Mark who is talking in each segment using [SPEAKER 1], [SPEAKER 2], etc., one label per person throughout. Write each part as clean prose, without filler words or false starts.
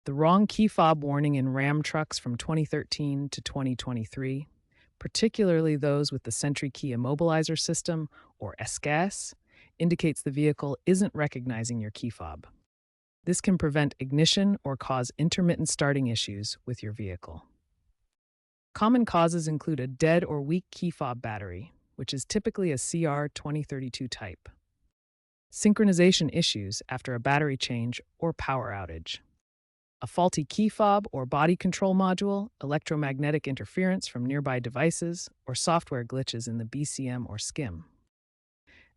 [SPEAKER 1] The wrong key fob warning in Ram trucks from 2013 to 2023, particularly those with the Sentry Key Immobilizer System, or SKS, indicates the vehicle isn't recognizing your key fob. This can prevent ignition or cause intermittent starting issues with your vehicle. Common causes include a dead or weak key fob battery, which is typically a CR2032 type, synchronization issues after a battery change or power outage, a faulty key fob or body control module, electromagnetic interference from nearby devices, or software glitches in the BCM or SCIM.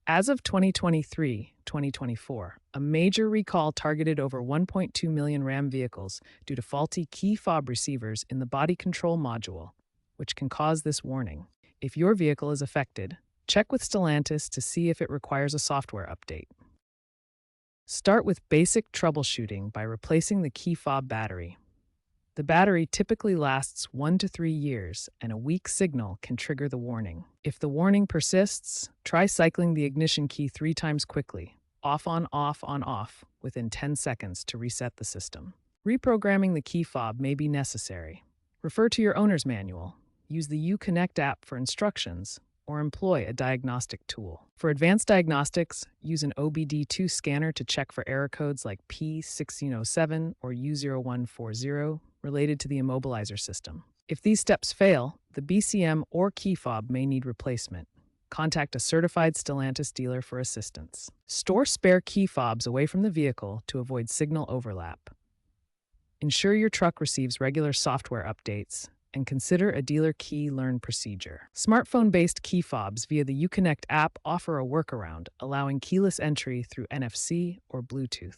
[SPEAKER 1] As of 2023-2024, a major recall targeted over 1.2 million Ram vehicles due to faulty key fob receivers in the body control module, which can cause this warning. If your vehicle is affected, check with Stellantis to see if it requires a software update. Start with basic troubleshooting by replacing the key fob battery. The battery typically lasts 1 to 3 years, and a weak signal can trigger the warning. If the warning persists, try cycling the ignition key 3 times quickly, off, on, off, within 10 seconds to reset the system. Reprogramming the key fob may be necessary. Refer to your owner's manual, use the Uconnect app for instructions, or employ a diagnostic tool. For advanced diagnostics, use an OBD2 scanner to check for error codes like P1607 or U0140 related to the immobilizer system. If these steps fail, the BCM or key fob may need replacement. Contact a certified Stellantis dealer for assistance. Store spare key fobs away from the vehicle to avoid signal overlap. Ensure your truck receives regular software updates, and consider a dealer key learn procedure. Smartphone-based key fobs via the Uconnect app offer a workaround, allowing keyless entry through NFC or Bluetooth.